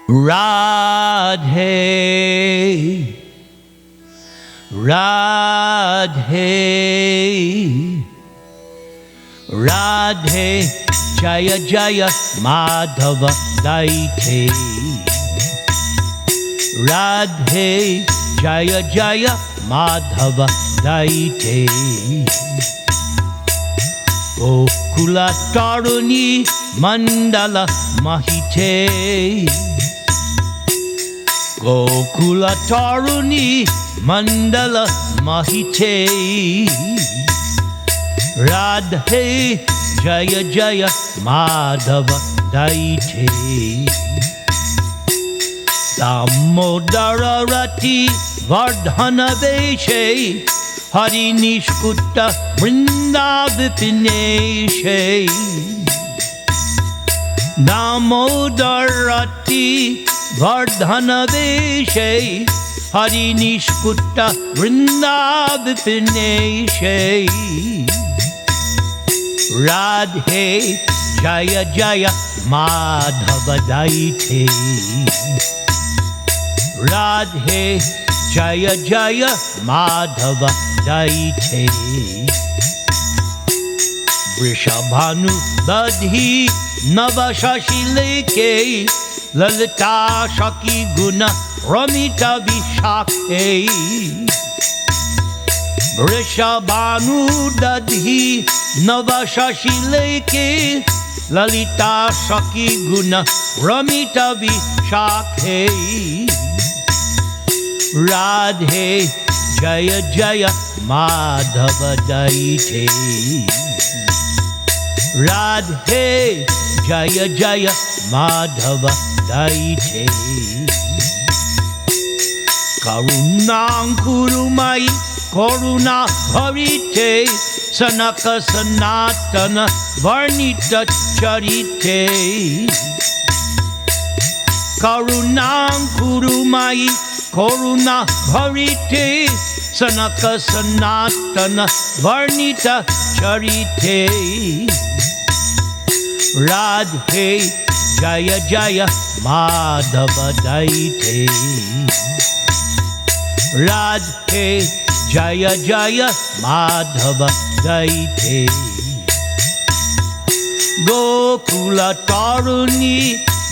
Radhe, Radhe, Radhe, Jaya Jaya Madhava Daite. Radhe, Jaya Jaya Madhava Daite. Gokula Taruni Mandala Mahite. Gokula Taruni Mandala Mahite. Radhe Jaya Jaya Madhava Daite. Damodara Rati Vardhana Veshe Hari Nishkutta Vrindavipineshe. Damodara Rati Vardhana Veshe Hari Nishkutta Vrindavipineshe. Radhe Jaya Jaya Madhava Daite. Radhe Jaya Jaya Madhava Daite. Vrishabhanu Dadhi Navashashileke Lalita Shaki Guna Ramita Vishakhe. Vrishabhanu Dadhi Navashashileke Lalita Shaki Guna Ramita Vishakhe. Radhe Jaya Jaya Madhava Daite. Radhe Jaya Jaya Madhava Daite. Karunam Kurumai Karuna Bharite Sanaka Sanatana Varnita Charite. Karunam Kurumai Karuna Bharite Sanaka Sanatana Varnita Charite. Radhe Jaya Jaya Madhava Daite. Radhe Jaya Jaya Madhava Daite. Gokula Taruni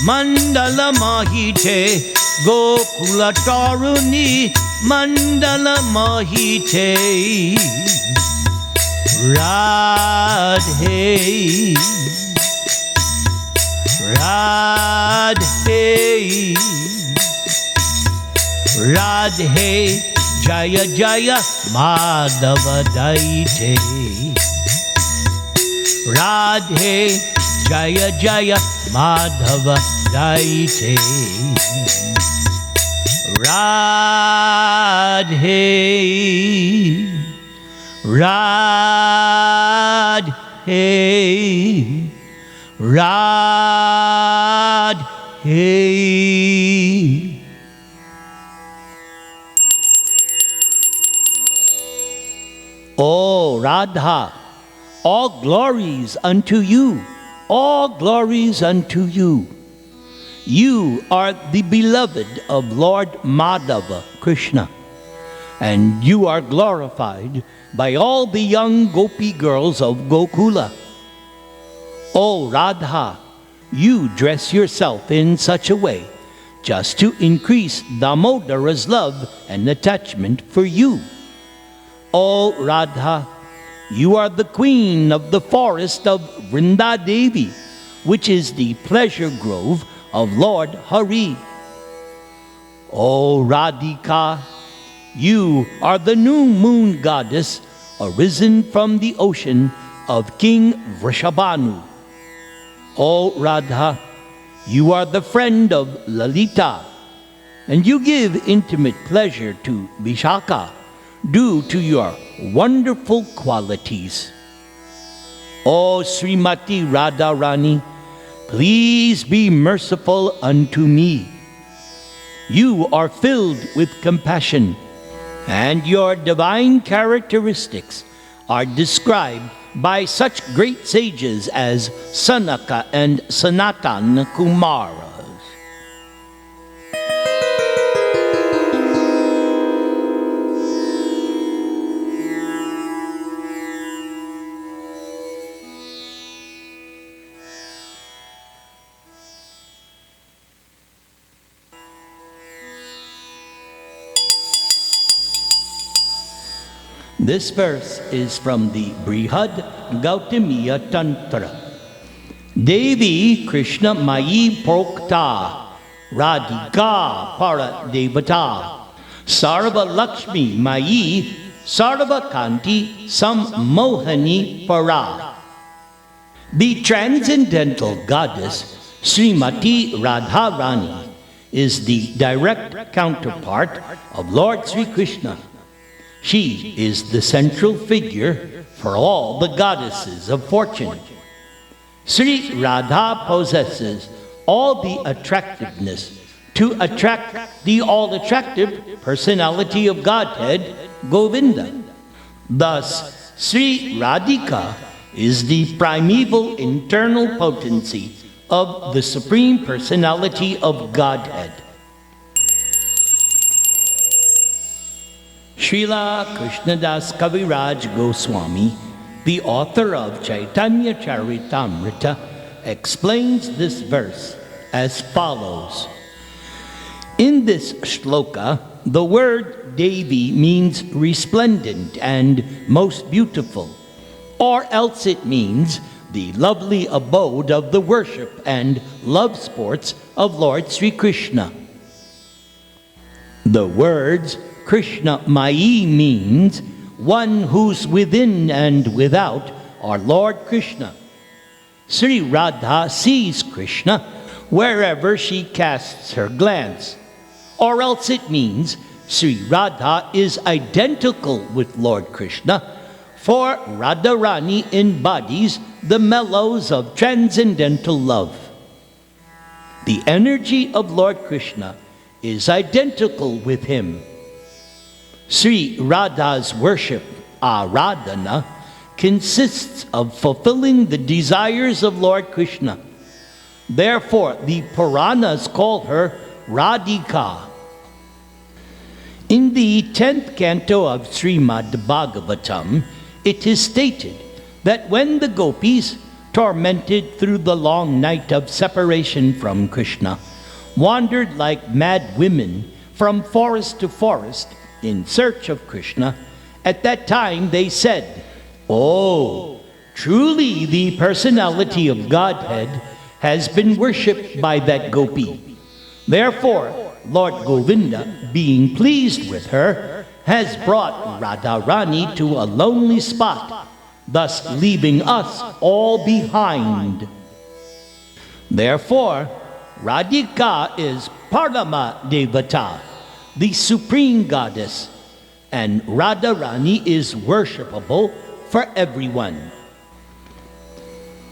Mandala Mahite. Gokula Taruni Mandala Mahite. Radhe, Radhe, Radhe Jaya Jaya Madhava Daite. Radhe Jaya Jaya Madhava Daite. Radhe, Radhe, Radhe. O Radha, all glories unto you, all glories unto you. You are the beloved of Lord Madhava, Krishna, and you are glorified by all the young gopi girls of Gokula. O Radha, you dress yourself in such a way just to increase Damodara's love and attachment for you. O Radha, you are the queen of the forest of Vrindadevi, which is the pleasure grove of Lord Hari. O Radhika, you are the new moon goddess arisen from the ocean of King Vrishabhanu. O Radha, you are the friend of Lalita, and you give intimate pleasure to Vishaka due to your wonderful qualities. O Srimati Radharani, please be merciful unto me. You are filled with compassion, and your divine characteristics are described by such great sages as Sanaka and Sanatan Kumaras. This verse is from the Brihad Gautamiya Tantra. Devi Krishna Mayi Prokta Radhika Para Devata Sarva Lakshmi Mayi Sarva Kanti Sam Mohani Para. The transcendental goddess Srimati Radharani is the direct counterpart of Lord Sri Krishna. She is the central figure for all the goddesses of fortune. Sri Radha possesses all the attractiveness to attract the all-attractive personality of Godhead, Govinda. Thus, Sri Radhika is the primeval internal potency of the Supreme Personality of Godhead. Srila Krishnadas Kaviraj Goswami, the author of Chaitanya Charitamrita, explains this verse as follows. In this shloka, the word Devi means resplendent and most beautiful, or else it means the lovely abode of the worship and love sports of Lord Sri Krishna. The words Krishna Mayi means one who's within and without our Lord Krishna. Sri Radha sees Krishna wherever she casts her glance, or else it means Sri Radha is identical with Lord Krishna, for Radharani embodies the mellows of transcendental love. The energy of Lord Krishna is identical with him. Sri Radha's worship, Aradhana, consists of fulfilling the desires of Lord Krishna. Therefore, the Puranas call her Radhika. In the 10th canto of Srimad Bhagavatam, it is stated that when the gopis, tormented through the long night of separation from Krishna, wandered like mad women from forest to forest in search of Krishna, at that time they said, "Oh, truly the personality of Godhead has been worshipped by that gopi. Therefore, Lord Govinda, being pleased with her, has brought Radharani to a lonely spot, thus leaving us all behind." Therefore, Radhika is Parama Devata, the supreme goddess, and Radharani is worshipable for everyone.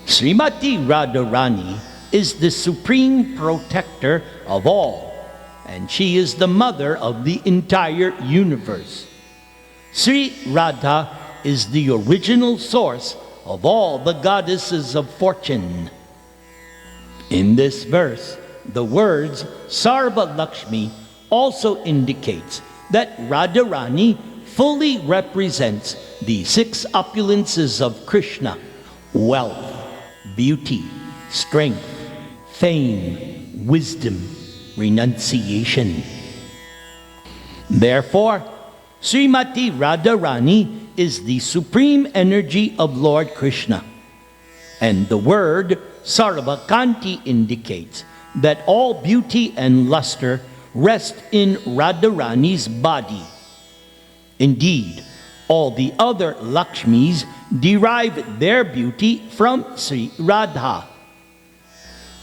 Srimati Radharani is the supreme protector of all, and she is the mother of the entire universe. Sri Radha is the original source of all the goddesses of fortune. In this verse, the words Sarva Lakshmi also indicates that Radharani fully represents the 6 opulences of Krishna: wealth, beauty, strength, fame, wisdom, renunciation. Therefore, Srimati Radharani is the supreme energy of Lord Krishna. And the word Sarvakanti indicates that all beauty and luster rest in Radharani's body. Indeed, all the other Lakshmis derive their beauty from Sri Radha.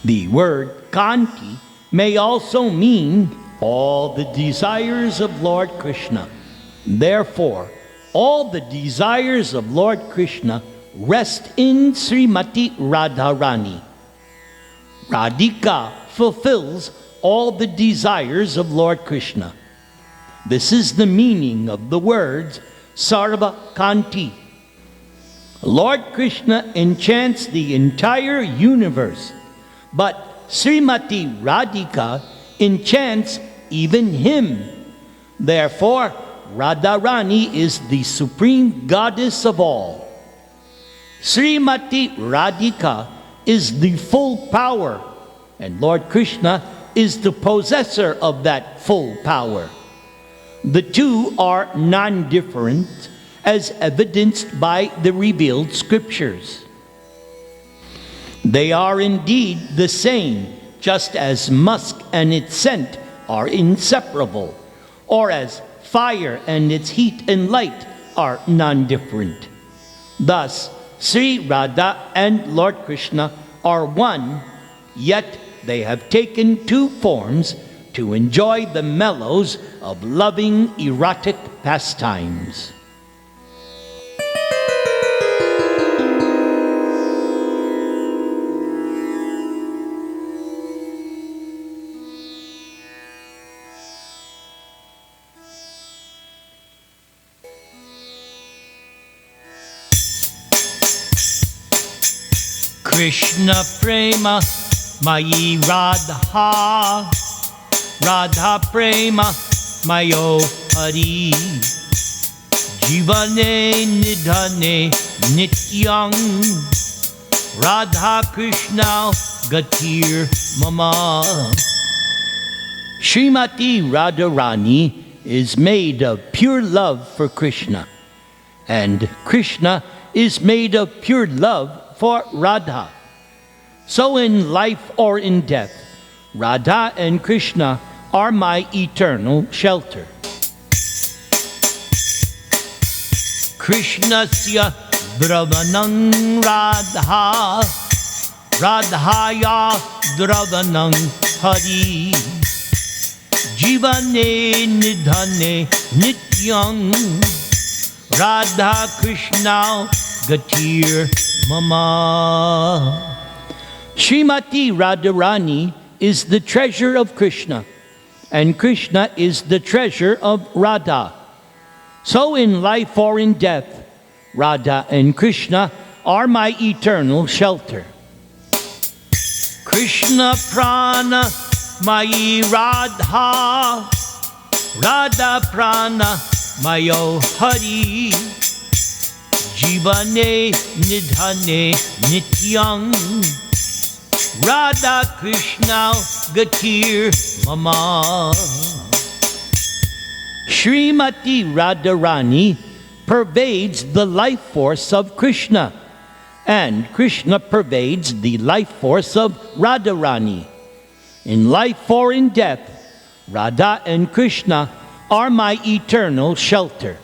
The word Kanti may also mean all the desires of Lord Krishna. Therefore, all the desires of Lord Krishna rest in Srimati Radharani. Radhika fulfills all the desires of Lord Krishna. This is the meaning of the words Sarva Kanti. Lord Krishna enchants the entire universe, but Srimati Radhika enchants even him. Therefore, Radharani is the supreme goddess of all. Srimati Radhika is the full power, and Lord Krishna is the possessor of that full power. The two are non-different as evidenced by the revealed scriptures. They are indeed the same, just as musk and its scent are inseparable, or as fire and its heat and light are non-different. Thus, Shree Radha and Lord Krishna are one, yet they have taken two forms to enjoy the mellows of loving erotic pastimes. Krishna prema mayi Radha, Radha prema mayo hari, jivane nidhane nityang, Radha Krishna gatir mama. Srimati Radharani is made of pure love for Krishna, and Krishna is made of pure love for Radha. So in life or in death, Radha and Krishna are my eternal shelter. Krishnasya dravanang Radha, Radhaya dravanang Hari, Jivane nidhane nityang, Radha Krishna gatir mama. Srimati Radharani is the treasure of Krishna, and Krishna is the treasure of Radha. So in life or in death, Radha and Krishna are my eternal shelter. Krishna prana mayi Radha, Radha prana mayo hari, jivane nidhane nityang, Radha Krishna gatir mama. Srimati Radharani pervades the life force of Krishna, and Krishna pervades the life force of Radharani. In life or in death, Radha and Krishna are my eternal shelter.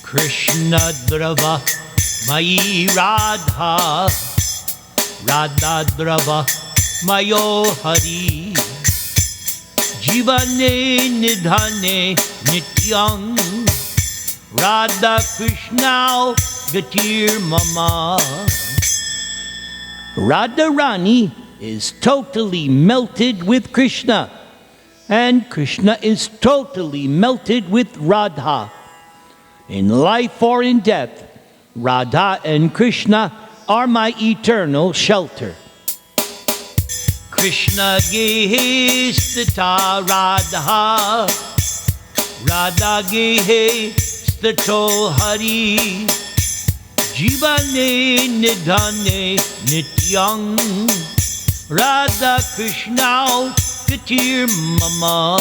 Krishna drava mayi Radha, Radha drava mayo hari, jivane nidhane nityang, Radha Krishna gatir mama. Radharani is totally melted with Krishna, and Krishna is totally melted with Radha. In life or in death, Radha and Krishna are my eternal shelter. Krishna gehe stita Radha, Radha gehe stito hari, jivane nidhane nityang, Radha Krishna gatir mama.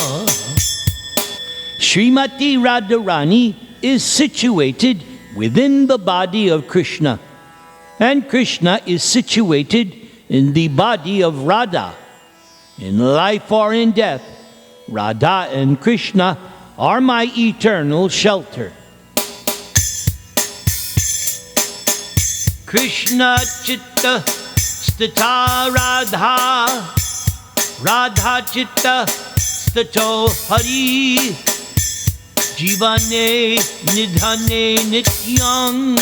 Srimati Radharani is situated within the body of Krishna, and Krishna is situated in the body of Radha. In life or in death, Radha and Krishna are my eternal shelter. Krishna chitta stita Radha, Radha chitta stato hari, jivane nidhane nityang,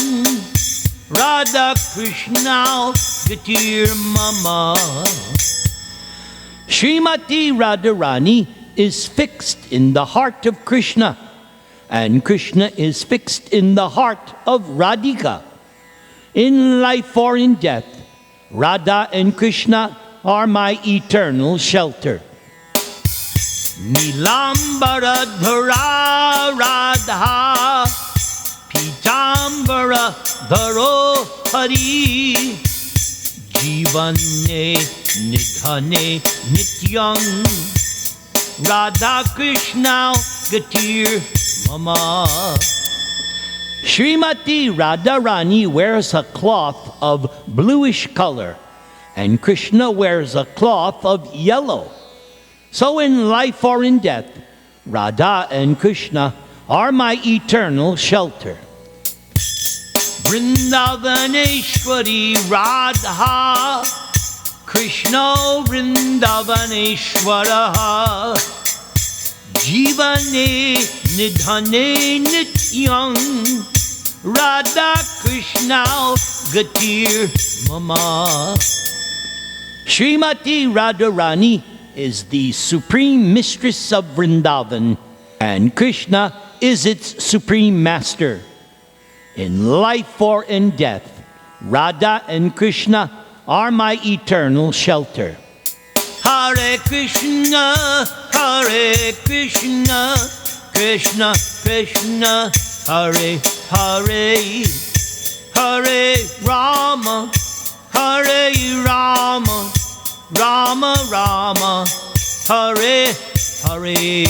Radha Krishna gatir mama. Srimati Radharani is fixed in the heart of Krishna, and Krishna is fixed in the heart of Radhika. In life or in death, Radha and Krishna are my eternal shelter. Nilambara dhara Radha, Pitambara dharo hari, jivane nidhane nityang, Radha Krishna gatir Mama. Srimati Radharani wears a cloth of bluish color, and Krishna wears a cloth of yellow. So in life or in death, Radha and Krishna are my eternal shelter. Vrindavaneshwari Radha, Krishna Vrindavaneshwara, Jivane Nidhane Nityam, Radha Krishna Gatir Mama. Srimati Radharani is the supreme mistress of Vrindavan, and Krishna is its supreme master. In life or in death, Radha and Krishna are my eternal shelter. Hare Krishna, Krishna Krishna, Hare Hare, Hare Rama, Hare Rama, Rama Rama, Hare Hare.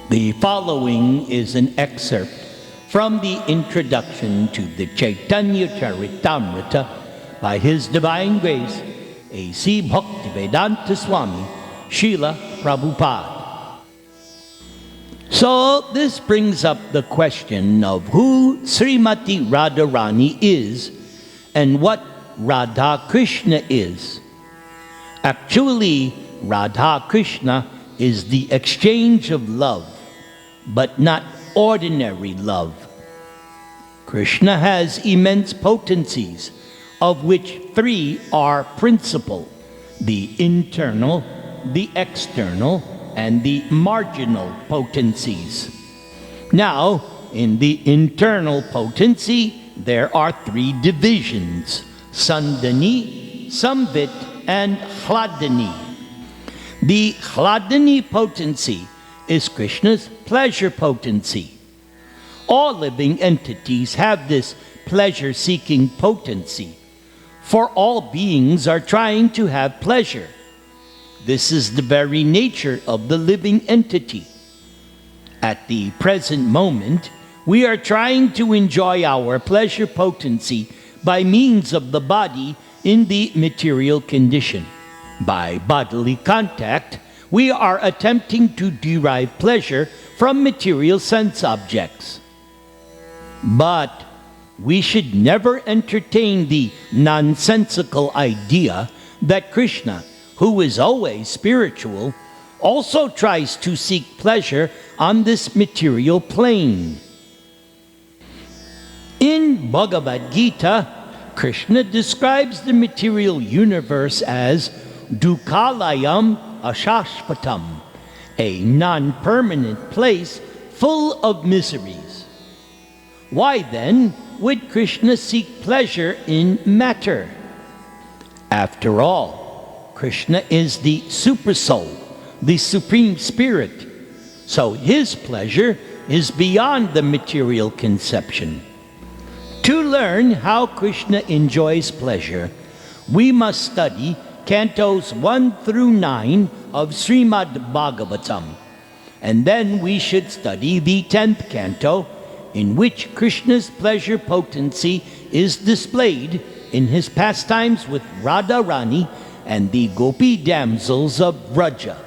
The following is an excerpt from the introduction to the Chaitanya Charitamrita by His Divine Grace, A.C. Bhaktivedanta Swami, Srila Prabhupada. So this brings up the question of who Srimati Radharani is and what Radha Krishna is. Actually, Radha Krishna is the exchange of love, but not ordinary love. Krishna has immense potencies, of which three are principal: the internal, the external, and the marginal potencies. Now, in the internal potency, there are three divisions: Sandani, Samvit, and Hladani. The Hladani potency is Krishna's pleasure potency. All living entities have this pleasure-seeking potency, for all beings are trying to have pleasure. This is the very nature of the living entity. At the present moment, we are trying to enjoy our pleasure potency by means of the body in the material condition. By bodily contact, we are attempting to derive pleasure from material sense objects. But we should never entertain the nonsensical idea that Krishna, who is always spiritual, also tries to seek pleasure on this material plane. In Bhagavad Gita, Krishna describes the material universe as Dukhalayam Ashashpatam, a non-permanent place full of miseries. Why then would Krishna seek pleasure in matter? After all, Krishna is the Supersoul, the Supreme Spirit, so his pleasure is beyond the material conception. To learn how Krishna enjoys pleasure, we must study Cantos 1 through 9 of Srimad Bhagavatam, and then we should study the 10th canto, in which Krishna's pleasure potency is displayed in his pastimes with Radharani and the Gopi damsels of Vraja.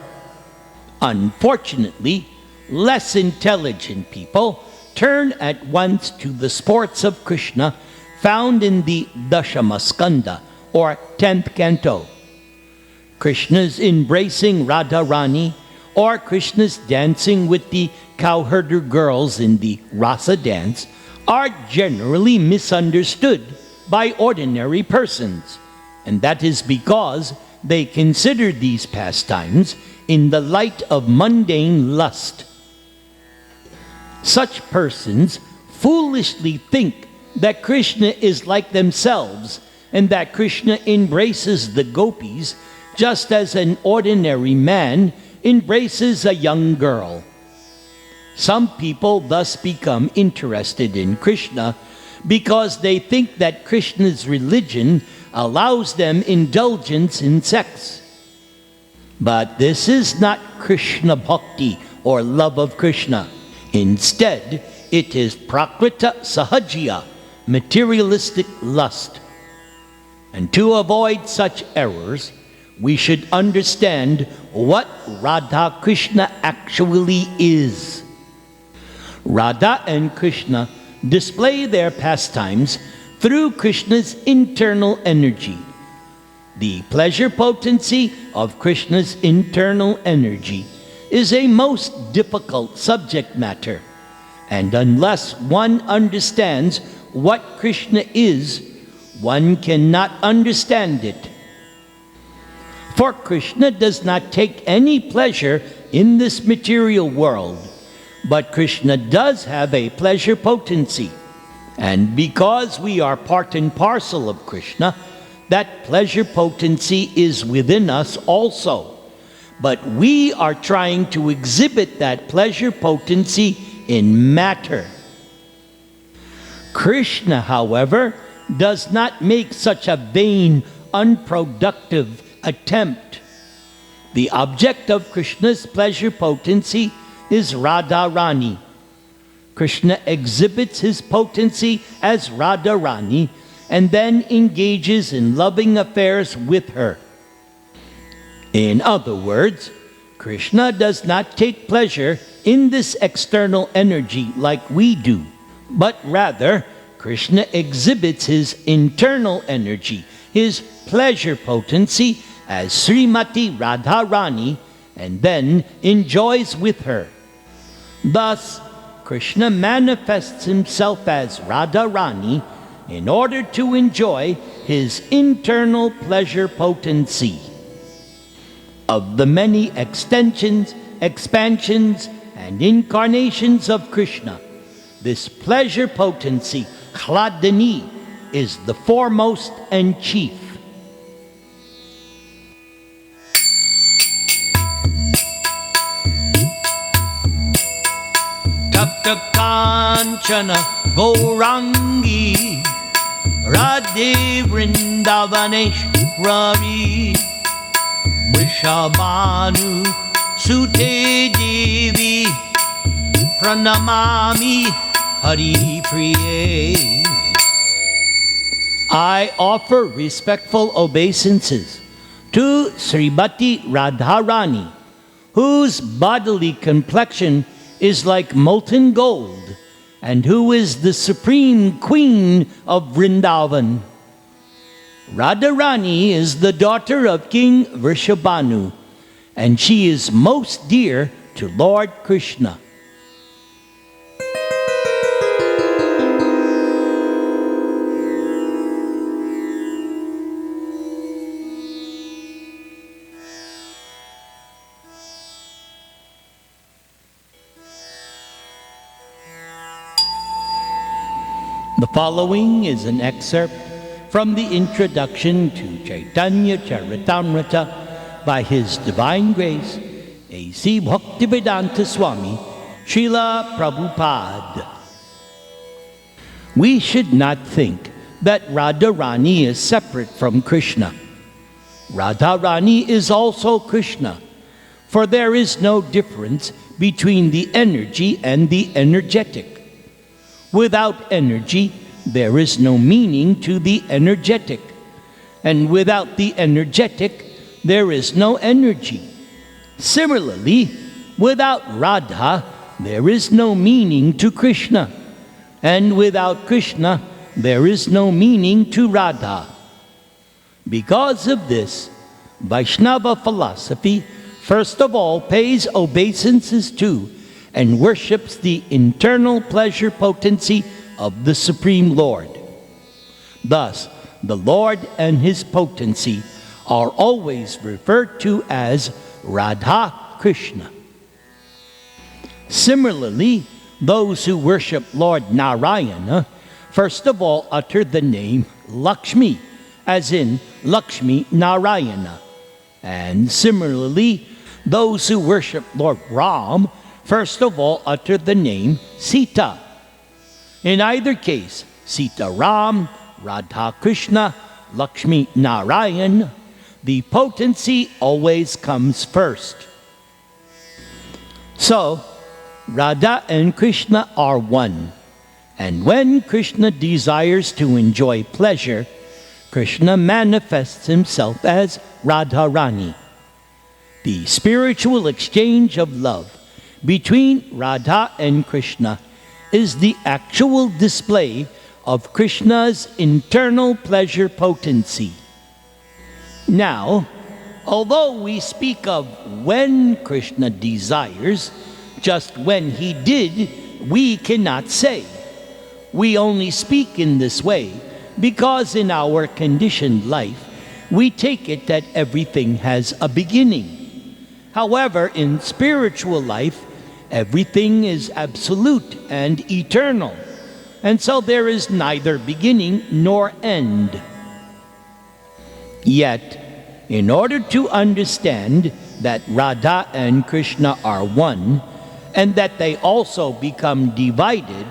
Unfortunately, less intelligent people turn at once to the sports of Krishna found in the Dashamaskanda, or 10th canto. Krishna's embracing Radharani, or Krishna's dancing with the cowherder girls in the Rasa dance, are generally misunderstood by ordinary persons, and that is because they consider these pastimes in the light of mundane lust. Such persons foolishly think that Krishna is like themselves, and that Krishna embraces the gopis just as an ordinary man embraces a young girl. Some people thus become interested in Krishna because they think that Krishna's religion allows them indulgence in sex. But this is not Krishna bhakti, or love of Krishna. Instead, it is prakrita sahajya, materialistic lust. And to avoid such errors, we should understand what Radha Krishna actually is. Radha and Krishna display their pastimes through Krishna's internal energy. The pleasure potency of Krishna's internal energy is a most difficult subject matter, and unless one understands what Krishna is, one cannot understand it. For Krishna does not take any pleasure in this material world, but Krishna does have a pleasure potency. And because we are part and parcel of Krishna, that pleasure potency is within us also. But we are trying to exhibit that pleasure potency in matter. Krishna, however, does not make such a vain, unproductive attempt. The object of Krishna's pleasure potency is Radharani. Krishna exhibits his potency as Radharani and then engages in loving affairs with her. In other words, Krishna does not take pleasure in this external energy like we do, but rather Krishna exhibits his internal energy, his pleasure potency, as Srimati Radharani, and then enjoys with her. Thus, Krishna manifests himself as Radharani in order to enjoy his internal pleasure potency. Of the many extensions, expansions, and incarnations of Krishna, this pleasure potency, Hladini, is the foremost and chief. Tapta Kanchana Gaurangi Radhe Vrindavaneshwari Vrishabhanu Sute Devi Pranamami Hari Priye. I offer respectful obeisances to Srimati Radharani, whose bodily complexion is like molten gold, and who is the supreme queen of Vrindavan. Radharani is the daughter of King Vrishabhanu, and she is most dear to Lord Krishna. The following is an excerpt from the introduction to Chaitanya Charitamrita by His Divine Grace, A.C. Bhaktivedanta Swami, Srila Prabhupada. We should not think that Radharani is separate from Krishna. Radharani is also Krishna, for there is no difference between the energy and the energetic. Without energy, there is no meaning to the energetic. And without the energetic, there is no energy. Similarly, without Radha, there is no meaning to Krishna. And without Krishna, there is no meaning to Radha. Because of this, Vaishnava philosophy first of all pays obeisances to and worships the internal pleasure potency of the Supreme Lord. Thus, the Lord and his potency are always referred to as Radha Krishna. Similarly, those who worship Lord Narayana first of all utter the name Lakshmi as in Lakshmi Narayana. And similarly, those who worship Lord Ram first of all utter the name Sita. In either case, Sita Ram, Radha Krishna, Lakshmi Narayan, the potency always comes first. So, Radha and Krishna are one. And when Krishna desires to enjoy pleasure, Krishna manifests himself as Radharani. The spiritual exchange of love between Radha and Krishna is the actual display of Krishna's internal pleasure potency. Now, although we speak of when Krishna desires, just when he did, we cannot say. We only speak in this way because in our conditioned life, we take it that everything has a beginning. However, in spiritual life, everything is absolute and eternal, and so there is neither beginning nor end. Yet, in order to understand that Radha and Krishna are one, and that they also become divided,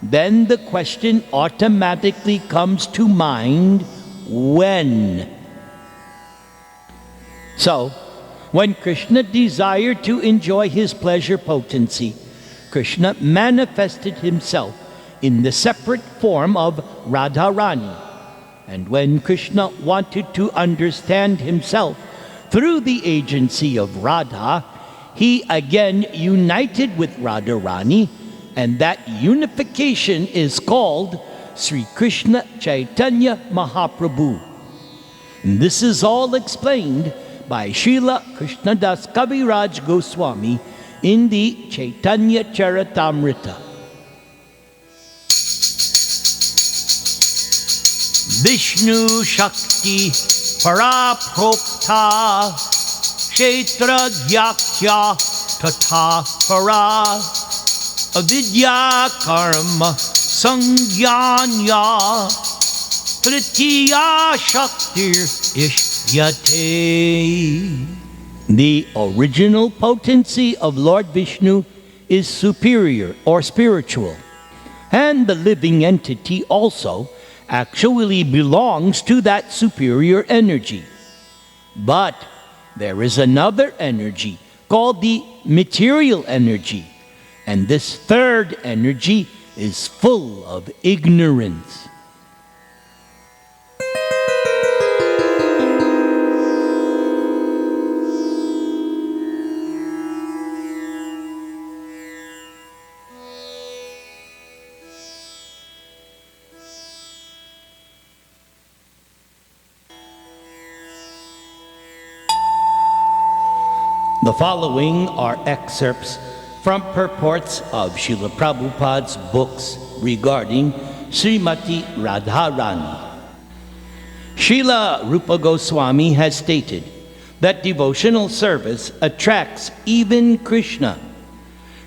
then the question automatically comes to mind, when? So, when Krishna desired to enjoy his pleasure potency, Krishna manifested himself in the separate form of Radharani. And when Krishna wanted to understand himself through the agency of Radha, he again united with Radharani, and that unification is called Sri Krishna Chaitanya Mahaprabhu. And this is all explained by Srila Krishnadas Kaviraj Goswami in the Chaitanya Charitamrita. Vishnu Shakti Paraprokta Kshetra Gyakya Tata Para Avidya Karma Sangyanya Tritiya Shaktir Ishyate. The original potency of Lord Vishnu is superior or spiritual, and the living entity also actually belongs to that superior energy. But there is another energy called the material energy, and this third energy is full of ignorance. The following are excerpts from purports of Srila Prabhupada's books regarding Srimati Radharani. Srila Rupa Goswami has stated that devotional service attracts even Krishna.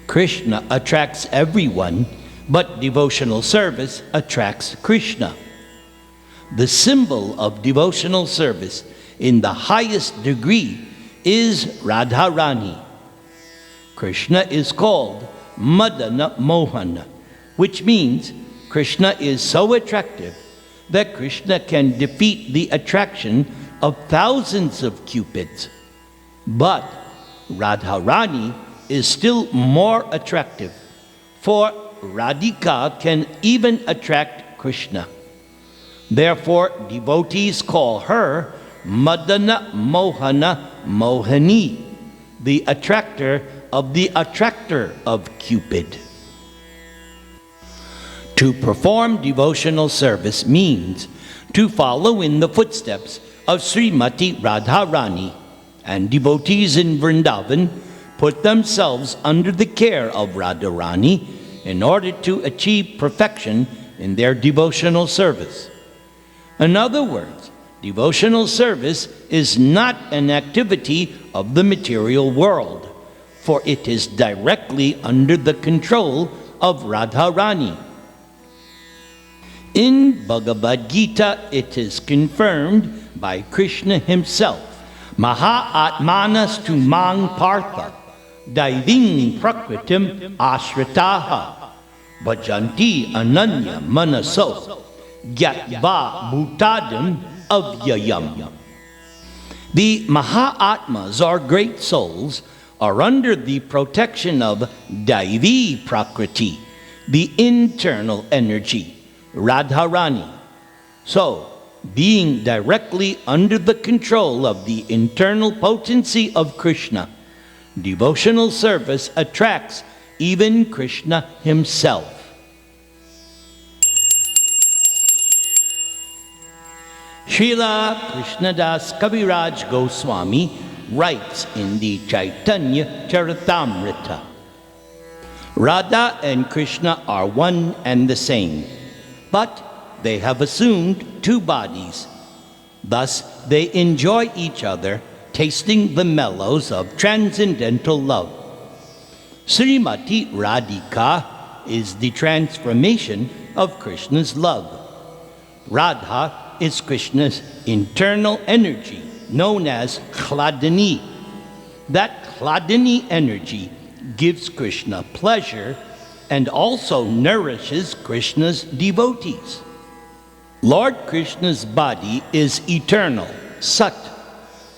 Krishna attracts everyone, but devotional service attracts Krishna. The symbol of devotional service in the highest degree is Radharani. Krishna is called Madana Mohana, which means Krishna is so attractive that Krishna can defeat the attraction of thousands of cupids. But Radharani is still more attractive, for Radhika can even attract Krishna. Therefore, devotees call her Madana Mohana Mohani, the attractor of the attractor of Cupid. To perform devotional service means to follow in the footsteps of Srimati Radharani, and devotees in Vrindavan put themselves under the care of Radharani in order to achieve perfection in their devotional service. In other words, devotional service is not an activity of the material world, for it is directly under the control of Radharani. In Bhagavad Gita, it is confirmed by Krishna himself, Mahatmanas tu mang partha, daiving prakritim ashritaha, bhajanti ananya manaso, gyatva bhutadim avyayam. The Mahatmas, or great souls, are under the protection of Daivi Prakriti, the internal energy, Radharani. So, being directly under the control of the internal potency of Krishna, devotional service attracts even Krishna himself. Srila Krishnadas Kaviraj Goswami writes in the Chaitanya Charitamrita, Radha and Krishna are one and the same, but they have assumed two bodies. Thus, they enjoy each other, tasting the mellows of transcendental love. Srimati Radhika is the transformation of Krishna's love. Radha is Krishna's internal energy, known as Hladini. That Hladini energy gives Krishna pleasure and also nourishes Krishna's devotees. Lord Krishna's body is eternal, Sat,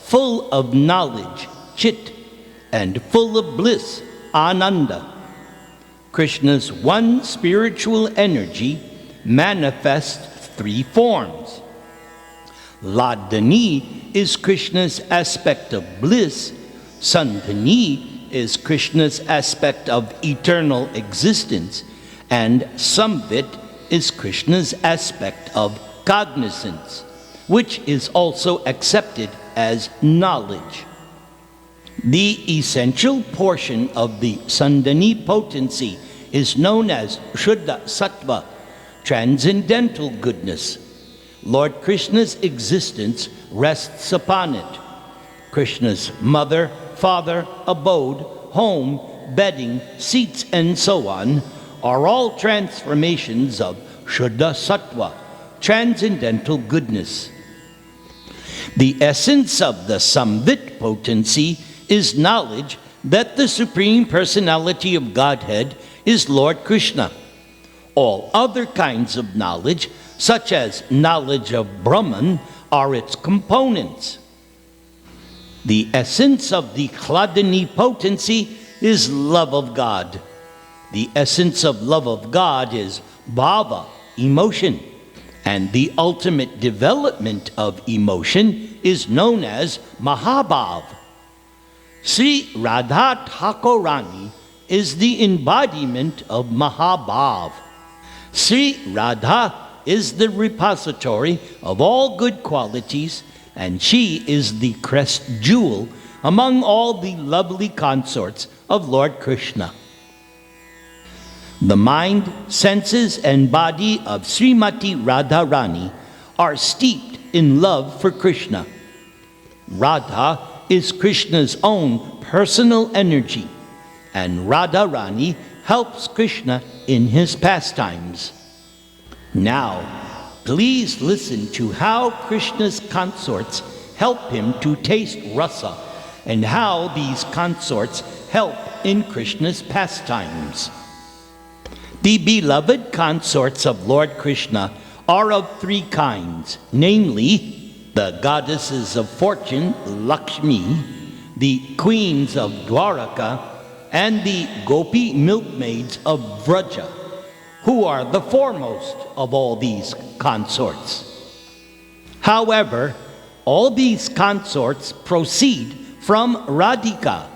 full of knowledge, Chit, and full of bliss, Ananda. Krishna's one spiritual energy manifests three forms. Hladini is Krishna's aspect of bliss, Sandhani is Krishna's aspect of eternal existence, and Samvit is Krishna's aspect of cognizance, which is also accepted as knowledge. The essential portion of the Sandhani potency is known as Shuddha Sattva, transcendental goodness. Lord Krishna's existence rests upon it. Krishna's mother, father, abode, home, bedding, seats, and so on are all transformations of Shuddha Sattva, transcendental goodness. The essence of the Samvit potency is knowledge that the Supreme Personality of Godhead is Lord Krishna. All other kinds of knowledge, such as knowledge of Brahman, are its components. The essence of the Hladini potency is love of God. The essence of love of God is bhava, emotion, and the ultimate development of emotion is known as Mahabhav. Sree Radha Thakurani is the embodiment of Mahabhav. Sree Radha is the repository of all good qualities, and she is the crest jewel among all the lovely consorts of Lord Krishna. The mind, senses, and body of Srimati Radharani are steeped in love for Krishna. Radha is Krishna's own personal energy, and Radharani helps Krishna in his pastimes. Now, please listen to how Krishna's consorts help him to taste rasa, and how these consorts help in Krishna's pastimes. The beloved consorts of Lord Krishna are of three kinds, namely, the goddesses of fortune, Lakshmi, the queens of Dwaraka, and the gopi milkmaids of Vraja, who are the foremost of all these consorts. However, all these consorts proceed from Radhika,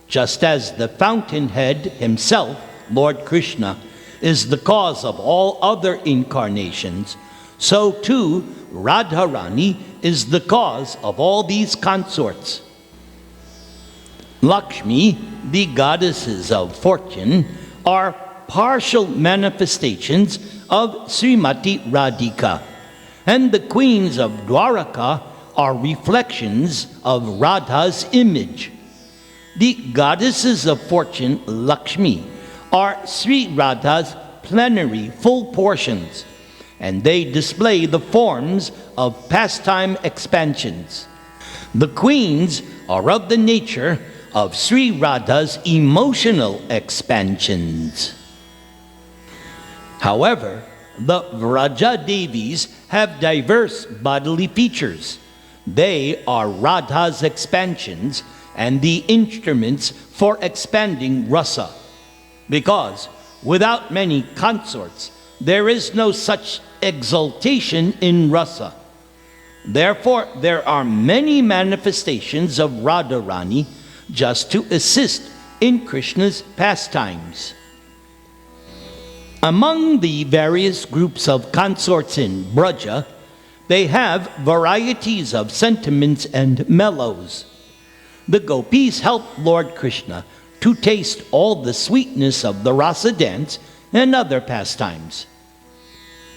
just as the fountainhead himself, Lord Krishna, is the cause of all other incarnations, so too Radharani is the cause of all these consorts. Lakshmi, the goddesses of fortune, are partial manifestations of Srimati Radhika, and the queens of Dwaraka are reflections of Radha's image. The goddesses of fortune, Lakshmi, are Sree Radha's plenary full portions, and they display the forms of pastime expansions. The queens are of the nature of Shree Radha's emotional expansions. However, the Vraja Devis have diverse bodily features. They are Radha's expansions and the instruments for expanding rasa, because without many consorts, there is no such exaltation in rasa. Therefore, there are many manifestations of Radharani just to assist in Krishna's pastimes. Among the various groups of consorts in Braja, they have varieties of sentiments and mellows. The gopis help Lord Krishna to taste all the sweetness of the rasa dance and other pastimes.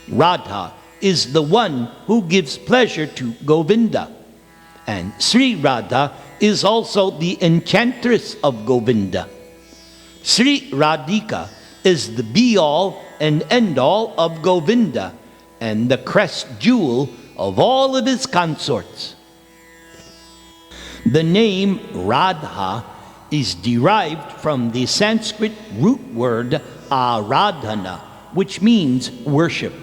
Radha is the one who gives pleasure to Govinda, and Shree Radha is also the enchantress of Govinda. Shree Radhika is the be-all and end-all of Govinda and the crest jewel of all of his consorts. The name Radha is derived from the Sanskrit root word aradhana, which means worship.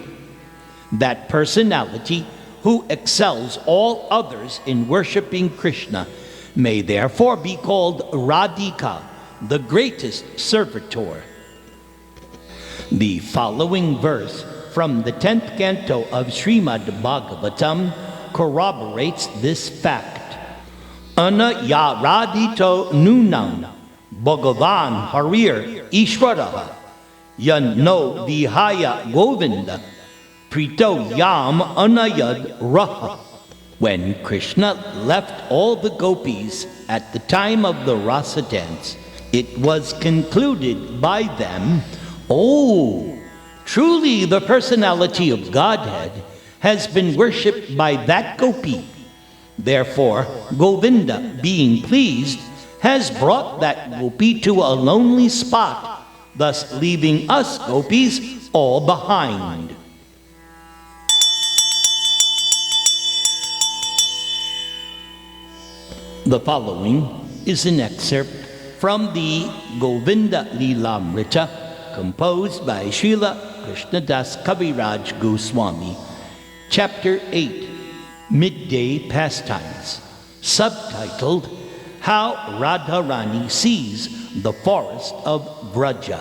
That personality who excels all others in worshiping Krishna may therefore be called Radhika, the greatest servitor. The following verse from the 10th canto of Srimad Bhagavatam corroborates this fact. Anayaradito nunam Bhagavan Harir Ishvaraha Yan no Vihaya Govinda Prito Yam Anayad Raha. When Krishna left all the gopis at the time of the rasa dance, it was concluded by them, "Oh, truly the personality of Godhead has been worshipped by that gopi. Therefore, Govinda, being pleased, has brought that gopi to a lonely spot, thus leaving us gopis all behind." The following is an excerpt from the Govinda Lilamrita, composed by Srila Krishnadas Kaviraj Goswami, Chapter 8, Midday Pastimes, subtitled, How Radharani Sees the Forest of Vraja.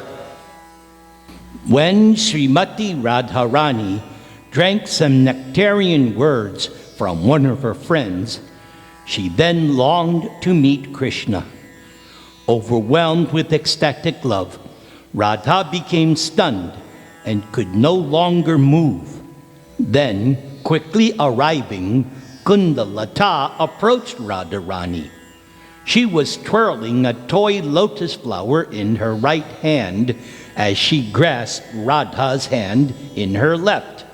When Srimati Radharani drank some nectarian words from one of her friends, she then longed to meet Krishna. Overwhelmed with ecstatic love, Radha became stunned and could no longer move. Then, quickly arriving, Kundalata approached Radharani. She was twirling a toy lotus flower in her right hand as she grasped Radha's hand in her left.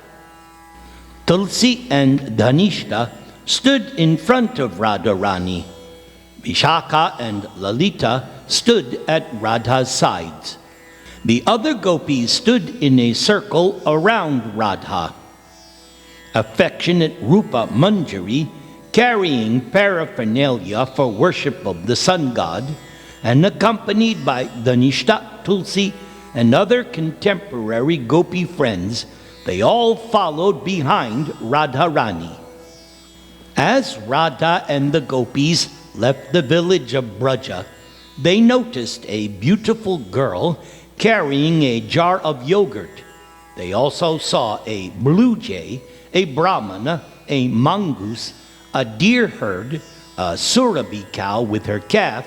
Tulsi and Dhanishta stood in front of Radharani. Vishaka and Lalita stood at Radha's sides. The other gopis stood in a circle around Radha. Affectionate Rupa Manjari, carrying paraphernalia for worship of the sun god, and accompanied by Dhanishta, Tulsi, and other contemporary gopi friends, they all followed behind Radharani. As Radha and the gopis left the village of Braja, they noticed a beautiful girl carrying a jar of yogurt. They also saw a blue jay, a brahmana, a mongoose, a deer herd, a surabhi cow with her calf,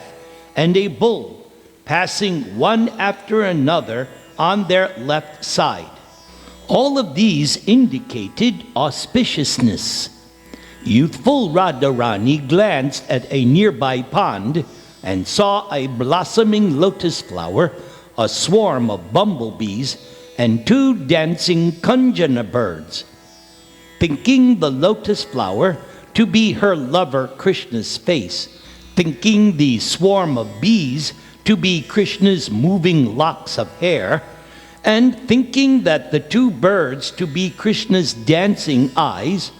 and a bull passing one after another on their left side. All of these indicated auspiciousness. Youthful Radharani glanced at a nearby pond and saw a blossoming lotus flower, a swarm of bumblebees, and 2 dancing Kanjana birds. Thinking the lotus flower to be her lover Krishna's face, thinking the swarm of bees to be Krishna's moving locks of hair, And thinking that the two birds to be Krishna's dancing eyes,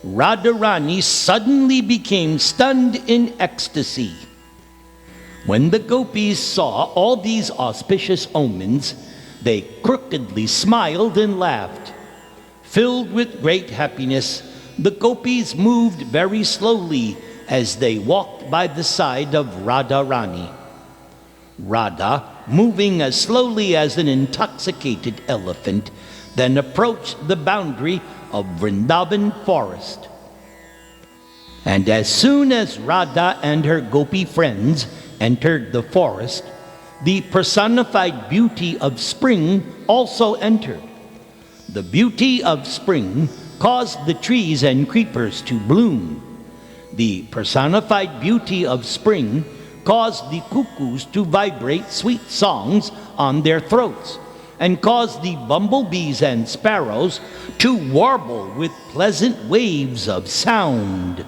Radharani suddenly became stunned in ecstasy. When the gopis saw all these auspicious omens, they crookedly smiled and laughed. Filled with great happiness, the gopis moved very slowly as they walked by the side of Radharani. Radha, moving as slowly as an intoxicated elephant, then approached the boundary of Vrindavan forest. And as soon as Radha and her gopi friends entered the forest, the personified beauty of spring also entered. The beauty of spring caused the trees and creepers to bloom. The personified beauty of spring caused the cuckoos to vibrate sweet songs on their throats, and caused the bumblebees and sparrows to warble with pleasant waves of sound.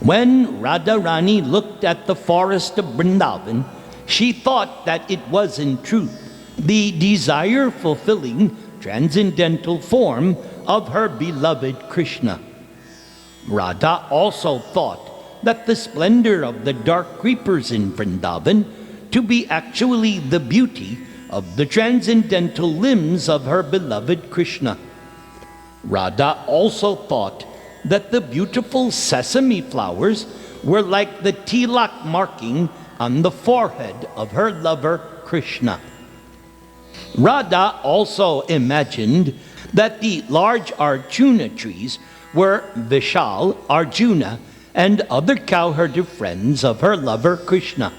When Radharani looked at the forest of Vrindavan, she thought that it was in truth the desire-fulfilling transcendental form of her beloved Krishna. Radha also thought that the splendor of the dark creepers in Vrindavan to be actually the beauty of the transcendental limbs of her beloved Krishna. Radha also thought that the beautiful sesame flowers were like the tilak marking on the forehead of her lover Krishna. Radha also imagined that the large Arjuna trees were Vishal, Arjuna, and other cowherder friends of her lover Krishna.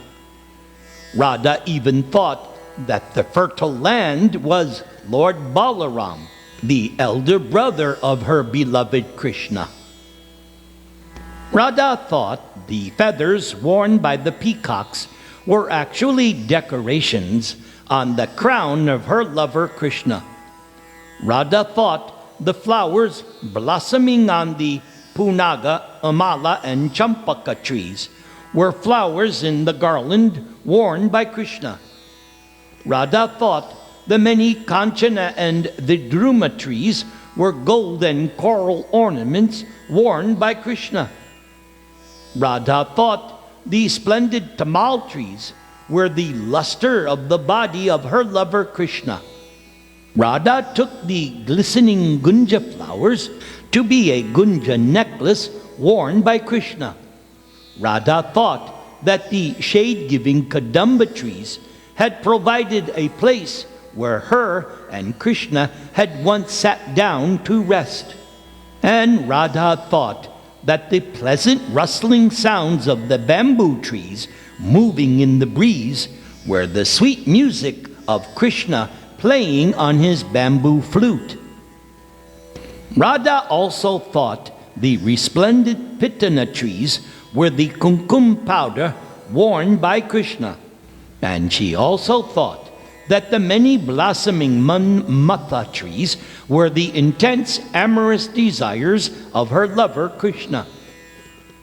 Radha even thought that the fertile land was Lord Balaram, the elder brother of her beloved Krishna. Radha thought the feathers worn by the peacocks were actually decorations on the crown of her lover Krishna. Radha thought the flowers blossoming on the Punaga, Amala, and Champaka trees were flowers in the garland worn by Krishna. Radha thought the many Kanchana and Vidruma trees were gold and coral ornaments worn by Krishna. Radha thought the splendid tamal trees were the luster of the body of her lover Krishna. Radha took the glistening gunja flowers to be a gunja necklace worn by Krishna. Radha thought that the shade-giving kadamba trees had provided a place where her and Krishna had once sat down to rest. And Radha thought that the pleasant rustling sounds of the bamboo trees moving in the breeze were the sweet music of Krishna playing on his bamboo flute. Radha also thought the resplendent pitana trees were the kumkum powder worn by Krishna. And she also thought that the many blossoming matha trees were the intense amorous desires of her lover Krishna.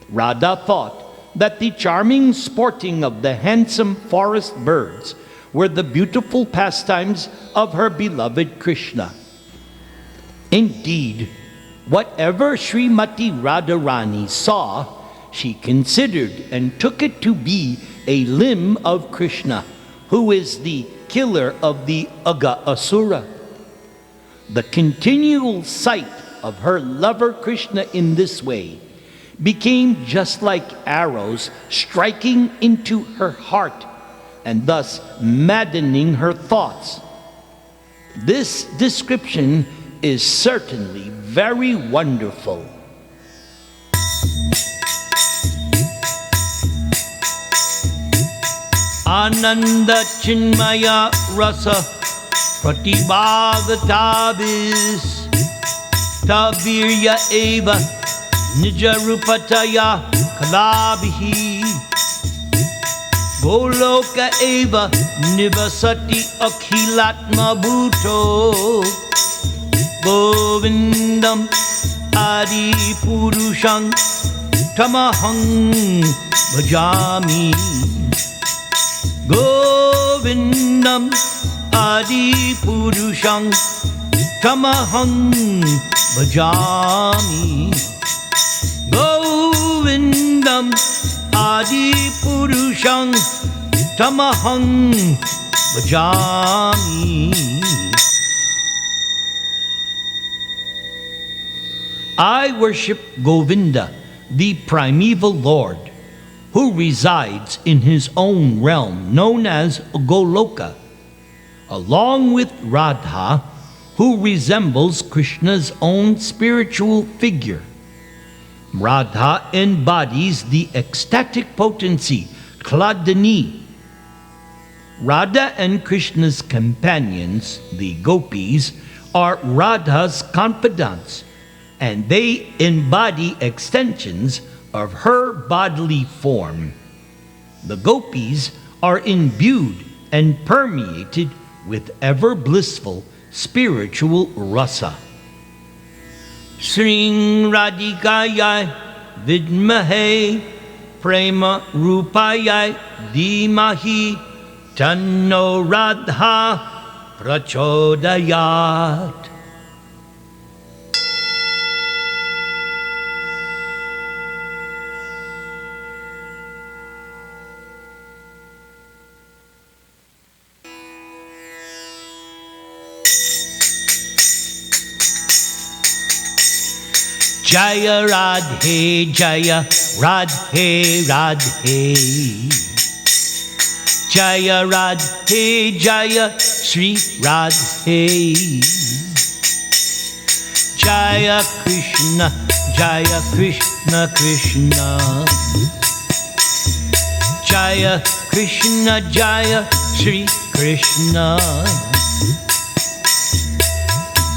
Radha thought that the charming sporting of the handsome forest birds were the beautiful pastimes of her beloved Krishna. Indeed, whatever Srimati Radharani saw, she considered and took it to be a limb of Krishna, who is the killer of the Aga Asura. The continual sight of her lover Krishna in this way became just like arrows striking into her heart and thus maddening her thoughts. This description is certainly very wonderful. Ananda Chinmaya Rasa Pratibhavatabis Tavirya Eva Nijarupataya Kalabhi Goloka Eva Nivasati Akhilatma Bhuto Govindam Adi Purusham Tamahang Bhajami Govindam Adi Purusham Tamaham Bhajami. Govindam Adi Purusham Tamaham Bhajami. I worship Govinda, the primeval Lord, who resides in his own realm known as Goloka, along with Radha, who resembles Krishna's own spiritual figure. Radha embodies the ecstatic potency, Kladani. Radha and Krishna's companions, the gopis, are Radha's confidants, and they embody extensions of her bodily form. The gopis are imbued and permeated with ever blissful spiritual rasa. Shree Radhikaya Vidmahe Prema Rupaya Dhimahi Tanno Radha Prachodayat. Jaya Radhe Jaya Radhe Radhe. Jaya Radhe Jaya Shree Radhe. Jaya Krishna Jaya Krishna Krishna. Jaya Krishna Jaya Shree Krishna.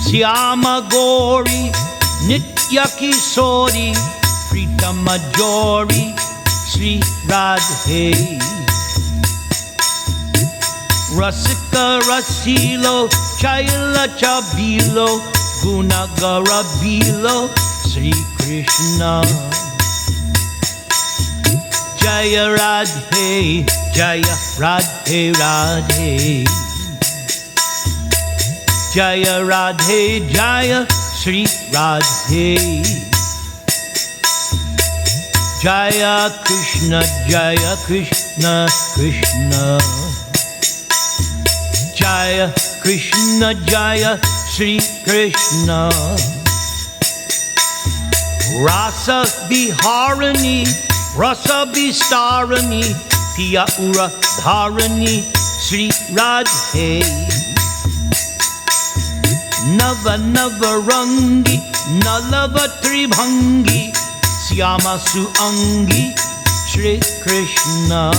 Syama Gauri Nitya Kisori Pritama Jori Shree Radhe. Rasika Rasilo Chaila Chabilo Gunagarabilo Sri Krishna. Jaya Radhe Jaya Radhe Radhe. Jaya Radhe Jaya Shree Radhe. Jaya Krishna Jaya Krishna Krishna. Jaya Krishna Jaya Sri Krishna. Rasa Biharani Rasa Bistarani Piya Ura Dharani Sri Radhe. Nava Navarangi Nalava Tribhangi Syama Suangi Shri Krishna.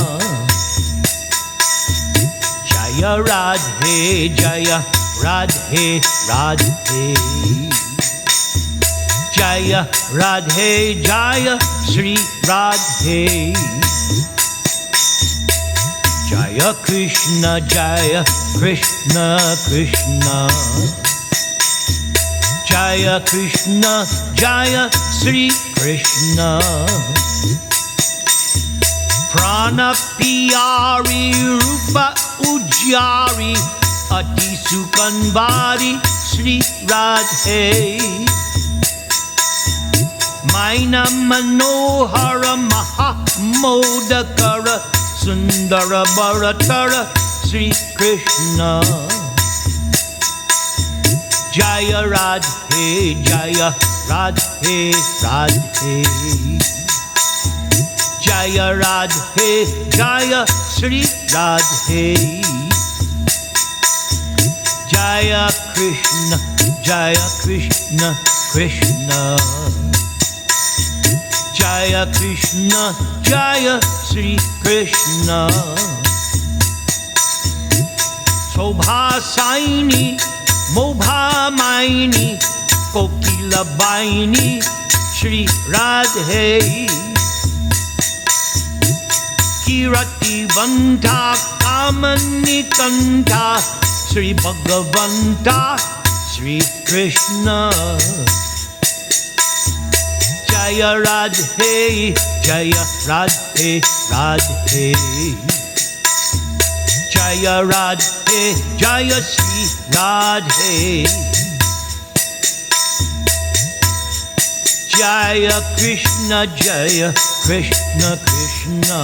Jaya Radhe Jaya Radhe Radhe. Jaya Radhe Jaya Sri Radhe. Jaya Krishna Jaya Krishna Krishna. Jaya Krishna Jaya Sri Krishna. Prana Piyari Rupa Ujjari Ati Sukanbari Sri Radhe. Maina Manohara Mahamodakara Sundara Bharatara Sri Krishna. Jaya Radhe Jaya Radhe Radhe. Jaya Radhe Jaya Sri Radhe. Jaya Krishna Jaya Krishna Krishna. Jaya Krishna Jaya Sri Krishna. Sobha Saini Mobha Maini Kokila Baini Sri Radhe. Kirati Vanta Kamani Kanta Sri Bhagavanta Sri Krishna. Jaya Radhe Jaya Radhe Radhe. Jaya Radhe, Jaya Shree Radhe. Jaya Krishna, Jaya Krishna Krishna.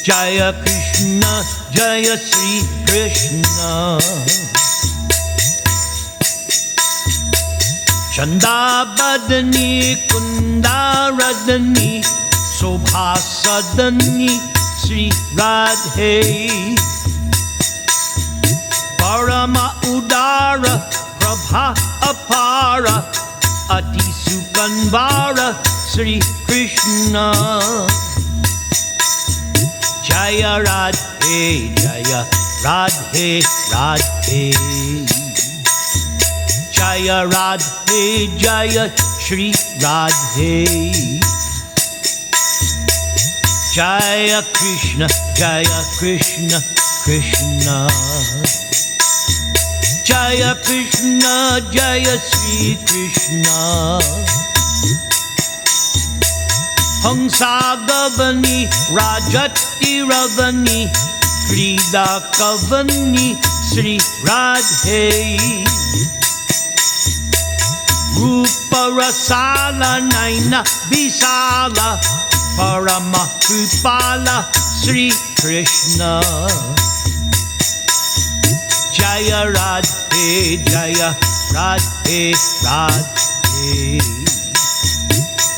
Jaya Krishna, Jaya Sri Krishna. Chanda Badani, Kunda Radani, Sobha Sadani, Sri Radhe. Parama Udara, Prabha Apara, Ati Sukanvara, Sri Krishna. Jaya Radhe, Jaya Radhe, Radhe. Jaya Radhe, Jaya Shree Radhe. Jaya Krishna, Jaya Krishna, Krishna. Jaya Krishna, Jaya Sri Krishna. Hamsa Gavani, Rajati Ravani, Krida Kavani, Sri Radhe. Rupa Rasala, Naina Visala, Parama Kripala, Sri Krishna. Jaya Radhe, Jaya Radhe, Radhe.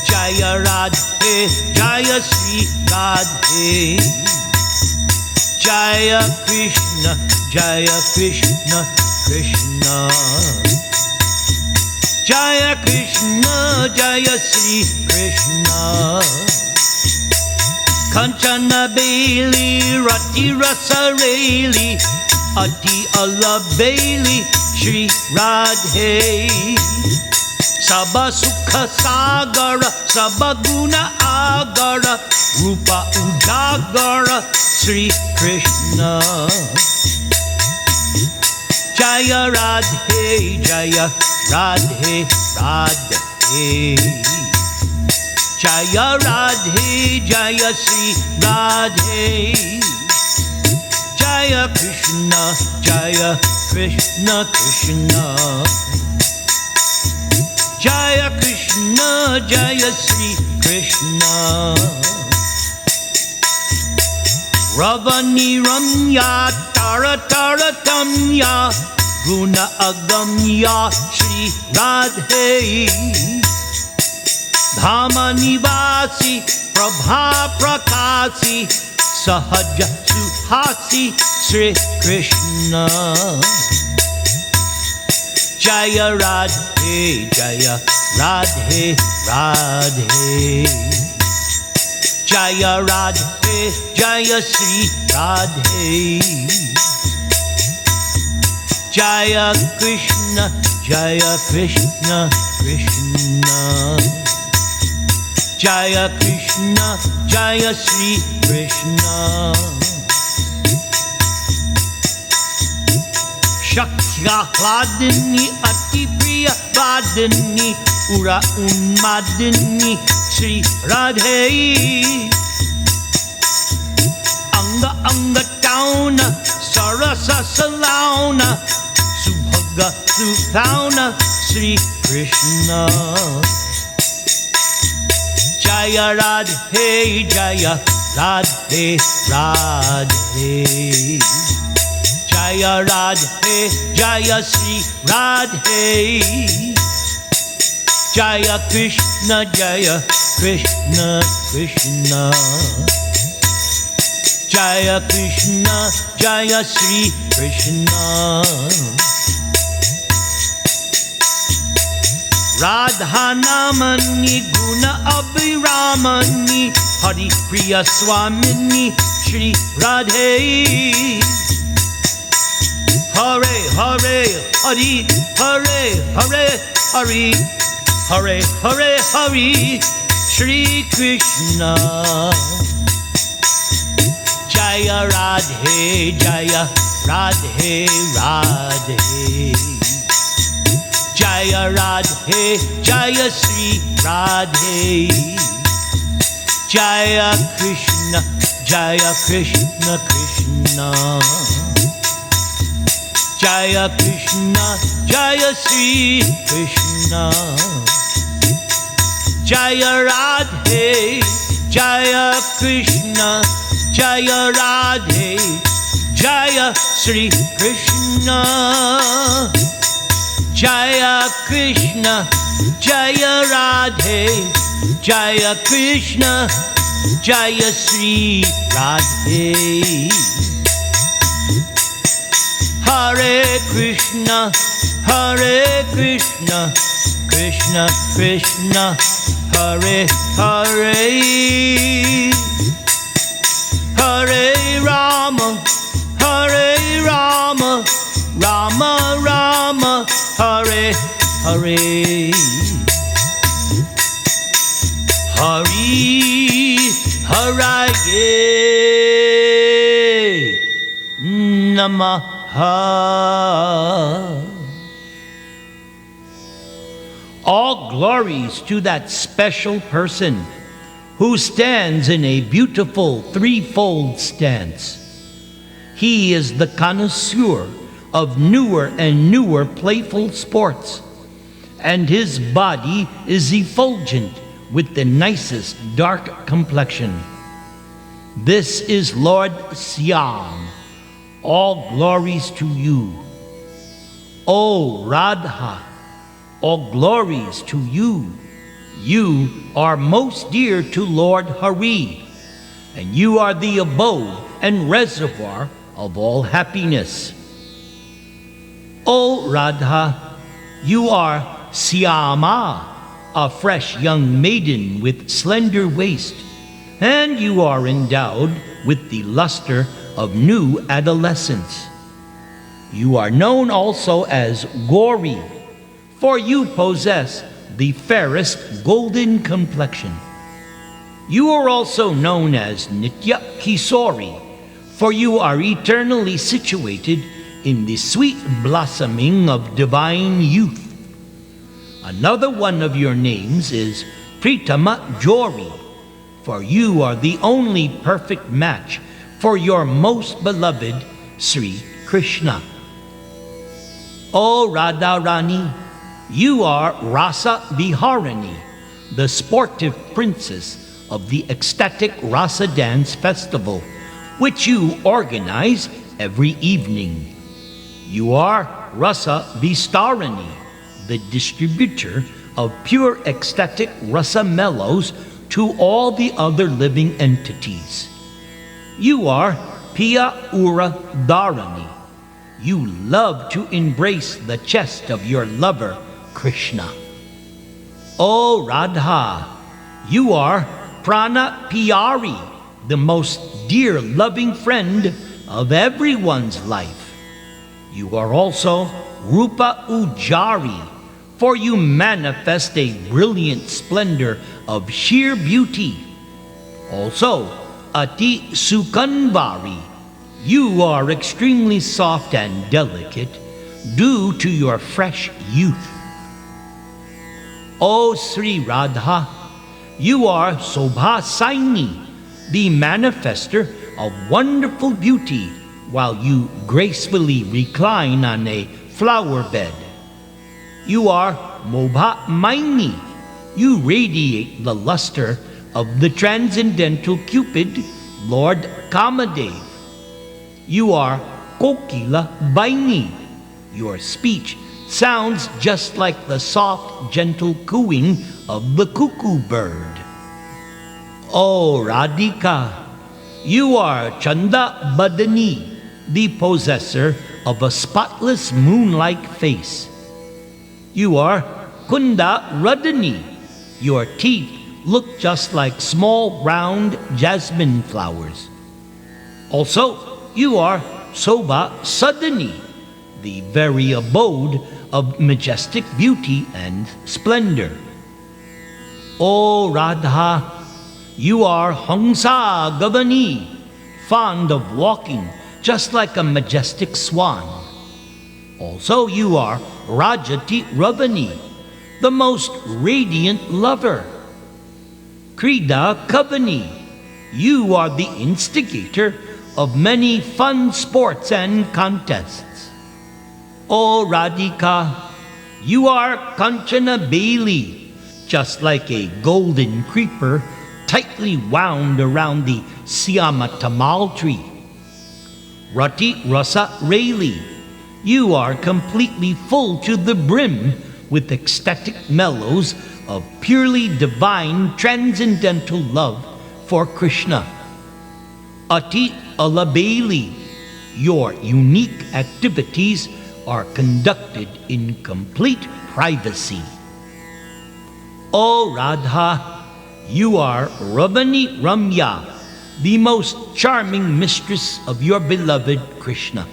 Jaya Radhe, Jaya Sri Radhe. Jaya Krishna, Jaya Krishna, Krishna. Jaya Krishna, Jaya Sri Krishna. Kanchana Bailey, Rati Rasareli, Ati Alabeli, Shri Radhe. Sabha Sukha Sagara, Sabha Guna Agara, Rupa Ujagara, Sri Krishna. Jaya Radhe, Jaya Radhe, Radhe. Jaya Radhe, Jaya Sri Radhe. Jaya Krishna, Jaya Krishna, Krishna. Jaya Krishna, Jaya Sri Krishna. Ravani Ramya, Tara Tara Tamya, Guna Agamya, Shri Radhe. Dhama Nivasi, Prabha Prakasi, Sahaja Suhasi, Sri Krishna. Jaya Radhe, Jaya Radhe, Radhe. Jaya Radhe, Jaya Sri Radhe. Jaya Krishna, Jaya Krishna, Krishna. Jaya Krishna, Jaya Sri Krishna. Shaktya Hladini, Ati Priya Vadini, Ura Unmadini, Sri Radhe. Anga Anga Tauna, Sarasa Salauna, Subhaga Supauna, Sri Krishna. Jaya Radhe, Jaya Radhe, Radhe. Jaya Radhe, Jaya Sri Radhe. Jaya Krishna, Jaya Krishna, Krishna. Jaya Krishna, Jaya Sri Krishna. Radha Namani, Guna Abhiramani, Hari Priya Swamini, Shri Radhe. Hare Hare Hari, Hare Hare Hari, Hare Hare Hari, Shri Krishna. Jaya Radhe, Jaya Radhe, Radhe. Jaya Radhe, Jaya Sri Radhe. Jaya Krishna, Jaya Krishna Krishna, Jaya Krishna, Jaya Sri Krishna, Jaya Radhe, Jaya Krishna, Jaya Radhe, Jaya Sri Krishna, Jaya Krishna, Jaya Radhe, Jaya Krishna, Jaya Shree Radha. Hare Krishna, Hare Krishna, Krishna Krishna, Hare Hare, Hare Rama, Hare Rama, Rama Rama, Hare Hare. Hari Haraye Namaha. All glories to that special person who stands in a beautiful threefold stance. He is the connoisseur of newer and newer playful sports, and his body is effulgent with the nicest dark complexion. This is Lord Syam. All glories to you. O Radha, all glories to you. You are most dear to Lord Hari, and you are the abode and reservoir of all happiness. O Radha, you are Syama, a fresh young maiden with slender waist, and you are endowed with the luster of new adolescence. You are known also as Gauri, for you possess the fairest golden complexion. You are also known as Nitya Kisori, for you are eternally situated in the sweet blossoming of divine youth. Another one of your names is Pritama Jori, for you are the only perfect match for your most beloved Sri Krishna. O Radharani, you are Rasa Viharani, the sportive princess of the ecstatic Rasa Dance Festival, which you organize every evening. You are Rasa Vistarani, the distributor of pure ecstatic rasa mellows to all the other living entities. You are Piya Ura Dharani. You love to embrace the chest of your lover, Krishna. O Radha, you are Prana Piyari, the most dear loving friend of everyone's life. You are also Rupa Ujari, for you manifest a brilliant splendor of sheer beauty. Also, Ati Sukanvari, you are extremely soft and delicate due to your fresh youth. O Sri Radha, you are Sobhasaini, the manifester of wonderful beauty, while you gracefully recline on a flower bed. You are Mobha Maini. You radiate the luster of the transcendental Cupid, Lord Kamadev. You are Kokila Baini. Your speech sounds just like the soft, gentle cooing of the cuckoo bird. O Radhika, you are Chanda Badani, the possessor of a spotless moon-like face. You are Kunda Radhani. Your teeth look just like small round jasmine flowers. Also, you are Sobha Sadhani, the very abode of majestic beauty and splendor. O Radha, you are Hamsa Gavani, fond of walking just like a majestic swan. Also, you are Rajati Ravani, the most radiant lover. Krida Kavani, You are the instigator of many fun sports and contests. O Radhika, you are Kanchana Beli, just like a golden creeper tightly wound around the Siyama Tamal tree. Rati Rasa Rayli, you are completely full to the brim with ecstatic mellows of purely divine transcendental love for Krishna. Ati Alabeli, your unique activities are conducted in complete privacy. O Radha, you are Ramani Ramya, the most charming mistress of your beloved Krishna.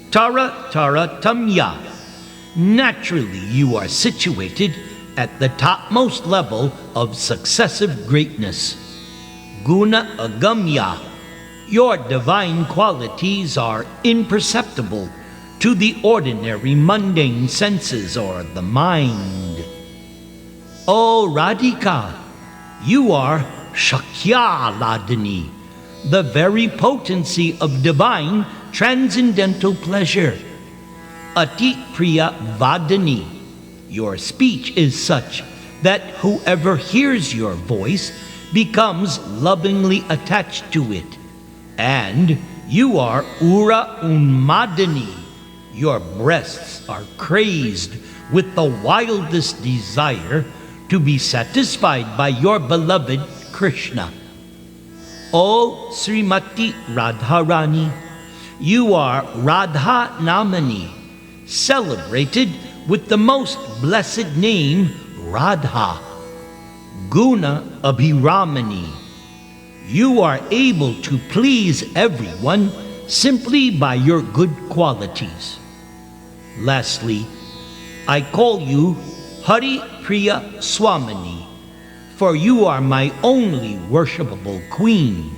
Tara Tara Tamya, naturally you are situated at the topmost level of successive greatness. Guna Agamya, your divine qualities are imperceptible to the ordinary mundane senses or the mind. O Radhika, you are Shakya Ladini, the very potency of divine transcendental pleasure. Ati Priya Vadani, your speech is such that whoever hears your voice becomes lovingly attached to it. And you are Ura Unmadani, your breasts are crazed with the wildest desire to be satisfied by your beloved Krishna. O Srimati Radharani, you are Radha Namani, celebrated with the most blessed name Radha. Guna Abhiramani, you are able to please everyone simply by your good qualities. Lastly, I call you Hari Priya Swamini, for you are my only worshipable queen.